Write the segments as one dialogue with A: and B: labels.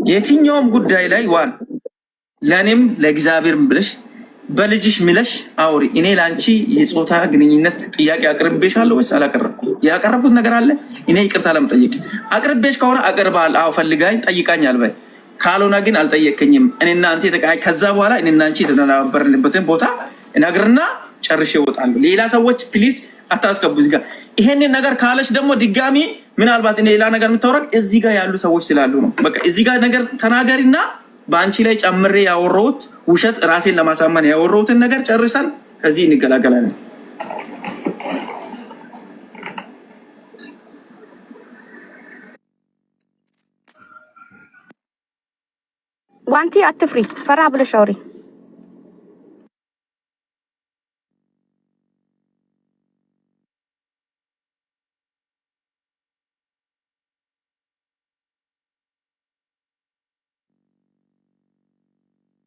A: የትኛውም ጉዳይ ላይ ዋን ለኔም ለእግዚአብሔርም ብለሽ በልጅሽ ምለሽ አውሪ። እኔ ላንቺ የጾታ ግንኙነት ጥያቄ አቅርቤሻለሁ ወይስ አላቀረብኩም? ያቀረብኩት ነገር አለ? እኔ ይቅርታ ለምጠይቅ አቅርቤሽ ከሆነ አቅርባል። አዎ ፈልጋኝ ጠይቃኛል በይ። ካልሆነ ግን አልጠየቀኝም። እኔና አንተ የተቃይ ከዛ በኋላ እኔና አንቺ የተደናበርንበትን ቦታ እነግርና ጨርሼ እወጣለሁ። ሌላ ሰዎች ፕሊዝ አታስገቡ እዚህ ጋር። ይሄንን ነገር ካለሽ ደግሞ ድጋሚ ምናልባት እኔ ሌላ ነገር የምታወራው እዚህ ጋር ያሉ ሰዎች ስላሉ ነው። በቃ እዚህ ጋር ነገር ተናገሪና በአንቺ ላይ ጨምሬ ያወራሁት ውሸት ራሴን ለማሳመን ያወራሁትን ነገር ጨርሰን ከዚህ እንገላገላለን።
B: ዋንቲ አትፍሪ፣ ፈራ ብለሽ አውሪ።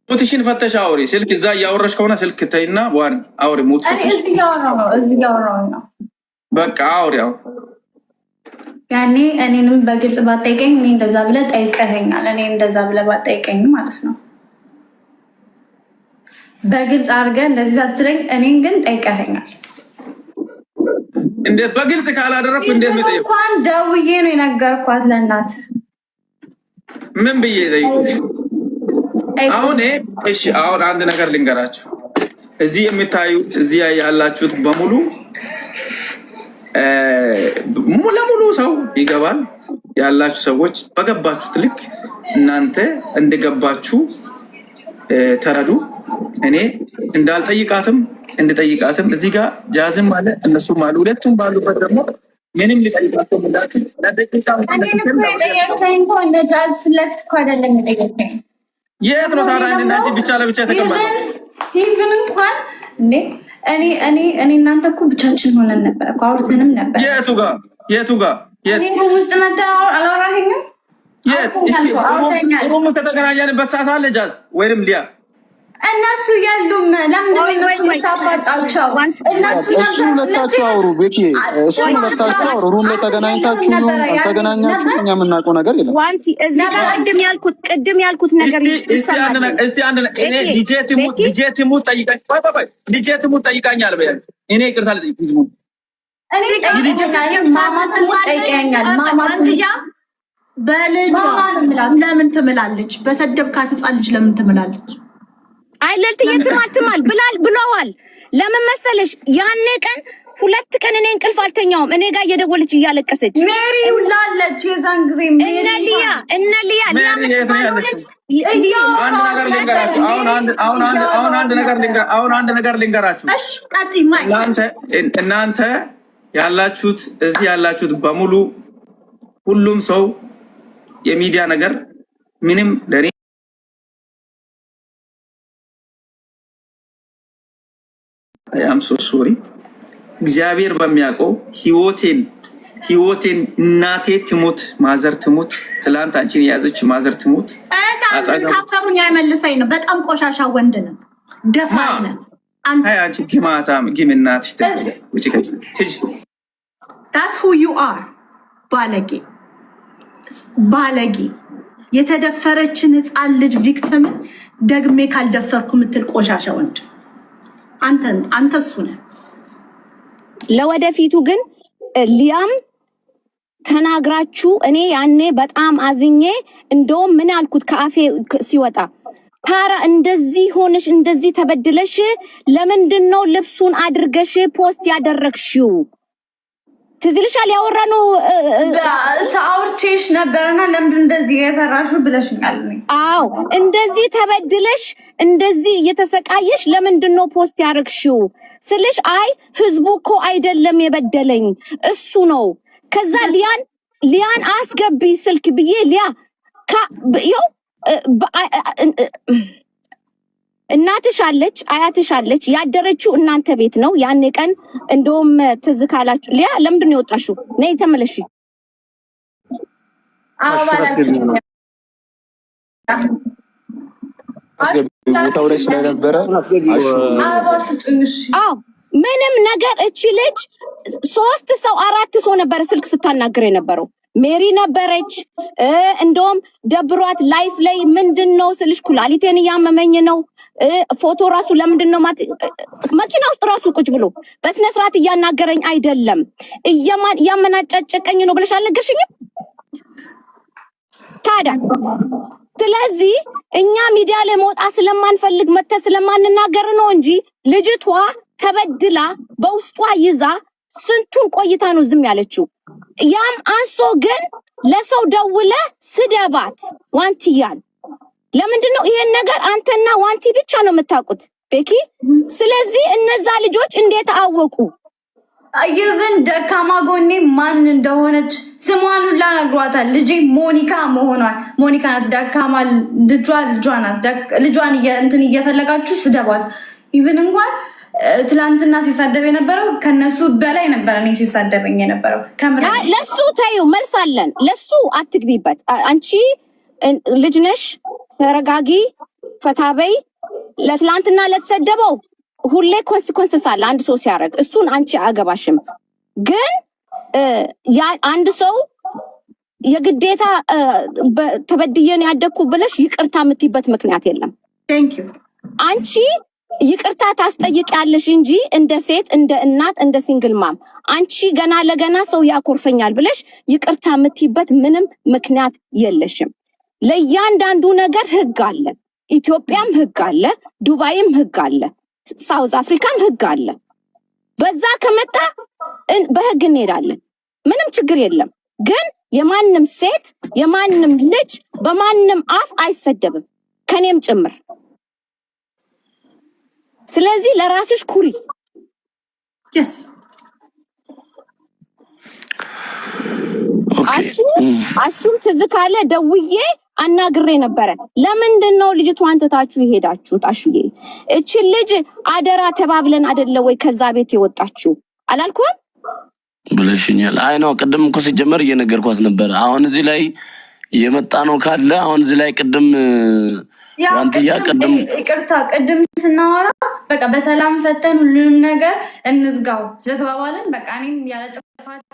A: ሙትሽን ፈተሽ አውሪ። ስልክ እዛ እያወራሽ ከሆነ ስልክ ተይና ዋን አውሪ። ሙት ፈተሽ
C: እዚህ ጋር ነው
A: በቃ አውሪ።
C: ያኔ እኔንም በግልጽ ባጠይቀኝ እኔ እንደዛ ብለህ ጠይቀኸኛል። እኔ እንደዛ ብለህ ባጠይቀኝ ማለት ነው በግልጽ አድርገህ እንደዚህ ሳትለኝ እኔን ግን ጠይቀኸኛል።
A: እንዴት በግልጽ ካላደረኩ እንዴት ነው ጠይቀው?
C: እንኳን ደውዬ ነው የነገርኳት ለእናት።
A: ምን ብዬ ጠይቁኝ? አሁን እሺ፣ አሁን አንድ ነገር ልንገራችሁ። እዚህ የምታዩት እዚህ ያላችሁት በሙሉ ለሙሉ ሰው ይገባል። ያላችሁ ሰዎች በገባችሁት ልክ እናንተ እንደገባችሁ ተረዱ። እኔ እንዳልጠይቃትም እንድጠይቃትም እዚህ ጋር ጃዝም አለ እነሱም አሉ። ሁለቱም ባሉበት ደግሞ ምንም ሊጠይቃቸው ምላችሁ ለደቂቃ
C: ጃዝ ፊት ለፊት እኮ አይደለም የጠየቀኝ።
A: የት ነው ታዲያ እናንቺ ብቻ ለብቻ ተቀመጠ?
C: ኢቭን እንኳን እኔ እናንተ እኮ ብቻችን ሆነን ነበር እኮ አውርተንም ነበር።
A: የቱ ጋር
C: እኔ ውስጥ መጣ አላወራኸኝም?
A: የት እስቲ ሩም ተገናኘንበት ሰዓት አለ ጃዝ ወይንም ሊያ
C: እነሱ ያሉም ለምንድን ነው ታባጣቸው?
D: እሱ ሁለታችሁ አውሩ ቤኪ፣ እሱ ሁለታችሁ አውሩ። ሩም ላይ ተገናኝታችሁ ነው አልተገናኛችሁ? እኛ የምናውቀው ነገር የለም።
B: ዋንቲ እዚህ ጋር ቅድም ያልኩት ነገር
A: እስቲ አንድ እኔ ዲጄቲሙ ጠይቃኛል በያ እኔ ይቅርታ ልጠይቅ ህዝቡ
E: በልጇ ለምን ትምላለች? በሰደብካት ህፃን ልጅ ለምን ትምላለች?
B: አይ ለልትዬ ትማል ብለዋል። ለምን መሰለሽ ያኔ ቀን ሁለት ቀን እኔ እንቅልፍ አልተኛውም። እኔ ጋር እየደወለች እያለቀሰች
C: ሜሪ ውላለች። የዛን ጊዜ
B: እነ ሊያ
A: አንድ ነገር ልንገራችሁ።
E: እሺ ቀጥይ።
A: እናንተ ያላችሁት እዚህ ያላችሁት በሙሉ ሁሉም ሰው የሚዲያ ነገር ምንም ለኔ አም ሶ ሶሪ እግዚአብሔር በሚያውቀው ህይወቴን እናቴ ትሙት ማዘር ትሙት ትላንት አንቺን የያዘች ማዘር ትሙት
E: ካፈሩኝ አይመልሰኝ ነው። በጣም ቆሻሻ ወንድ ነው። ደፋነ
A: አንቺ ግማታም ግምናትሽ
E: that's who you are ባለጌ የተደፈረችን ህፃን ልጅ ቪክቲም ደግሜ ካልደፈርኩ ምትል ቆሻሻ ወንድ አንተ እሱ ነህ።
B: ለወደፊቱ ግን ሊያም ተናግራችሁ እኔ ያኔ በጣም አዝኜ እንደውም ምን አልኩት ከአፌ ሲወጣ ታራ እንደዚህ ሆነሽ እንደዚህ ተበድለሽ ለምንድነው ልብሱን አድርገሽ ፖስት ያደረግሽው? ትዝልሻል ያወራነው
C: ሳውርቼሽ ነበርና ለምንድን እንደዚህ የሰራሽው ብለሽኛል።
B: አዎ እንደዚህ ተበድለሽ እንደዚህ እየተሰቃየሽ ለምንድነው ፖስት ያደረግሽው ስልሽ አይ ህዝቡ እኮ አይደለም የበደለኝ እሱ ነው። ከዛ ሊያን አስገቢ ስልክ ብዬ ሊያ እናትሽ አለች አያትሽ አለች ያደረችው እናንተ ቤት ነው። ያኔ ቀን እንደውም ትዝ ካላችሁ ሊያ ለምንድን ነው የወጣሽው? ነይ ተመለሺ።
D: ቦታው ላይ ስለነበረ
B: ምንም ነገር እቺ ልጅ 3 ሰው 4 ሰው ነበር ስልክ ስታናገር የነበረው። ሜሪ ነበረች። እንደውም ደብሯት ላይፍ ላይ ምንድነው ስልሽ ኩላሊቴን እያመመኝ ነው ፎቶ ራሱ ለምንድነው መኪና ውስጥ ራሱ ቁጭ ብሎ በስነ ስርዓት እያናገረኝ አይደለም እያመናጨጨቀኝ ነው ብለሽ አልነገርሽኝም ታዲያ? ስለዚህ እኛ ሚዲያ ላይ መውጣት ስለማንፈልግ መተ ስለማንናገር ነው እንጂ ልጅቷ ተበድላ በውስጧ ይዛ ስንቱን ቆይታ ነው ዝም ያለችው። ያም አንሶ ግን ለሰው ደውለ ስደባት ዋንቲያን ለምንድነው ይሄን ነገር አንተና ዋንቲ ብቻ ነው የምታውቁት ቤኪ? ስለዚህ እነዛ ልጆች እንዴት አወቁ?
C: ይብን ደካማ ጎኔ ማን እንደሆነች ስሟን ሁላ ነግሯታል። ልጄ ሞኒካ መሆኗን ሞኒካ ናት። ደካማ ልጇ ናት። ልጇን እንትን እየፈለጋችሁ ስደቧት። ይብን እንኳን ትላንትና ሲሳደብ የነበረው ከነሱ በላይ ነበር እኔ ሲሳደበኝ የነበረው።
B: ለሱ ታዩ መልሳለን። ለሱ አትግቢበት። አንቺ ልጅ ነሽ፣ ተረጋጊ፣ ፈታበይ። ለትላንትና ለተሰደበው ሁሌ ኮንሲኮንስስ አለ አንድ ሰው ሲያደርግ፣ እሱን አንቺ አገባሽም። ግን አንድ ሰው የግዴታ ተበድዬ ነው ያደግኩ ብለሽ ይቅርታ የምትይበት ምክንያት የለም። አንቺ ይቅርታ ታስጠይቂያለሽ እንጂ እንደ ሴት እንደ እናት እንደ ሲንግል ማም አንቺ ገና ለገና ሰው ያኮርፈኛል ብለሽ ይቅርታ የምትይበት ምንም ምክንያት የለሽም። ለእያንዳንዱ ነገር ህግ አለ። ኢትዮጵያም ህግ አለ፣ ዱባይም ህግ አለ፣ ሳውዝ አፍሪካም ህግ አለ። በዛ ከመጣ በህግ እንሄዳለን፣ ምንም ችግር የለም። ግን የማንም ሴት የማንም ልጅ በማንም አፍ አይሰደብም፣ ከኔም ጭምር። ስለዚህ ለራስሽ ኩሪ። አሹም ትዝ ካለ ደውዬ አናግሬ ነበረ። ለምንድነው ልጅቷን ትታችሁ ይሄዳችሁት? አሹዬ እቺ ልጅ አደራ ተባብለን አይደለ ወይ ከዛ ቤት የወጣችሁ አላልኩም
F: ብለሽኛል። አይ ነው ቅድም እኮ ሲጀመር እየነገርኳት ነበር። አሁን እዚህ ላይ የመጣ ነው ካለ አሁን እዚህ ላይ ቅድም ዋንቲያ ቅድም
C: ይቅርታ ቅድም ስናወራ በቃ በሰላም ፈተን ሁሉንም ነገር እንዝጋው ስለተባባለን በቃ እኔም ያለ ጥፋቴ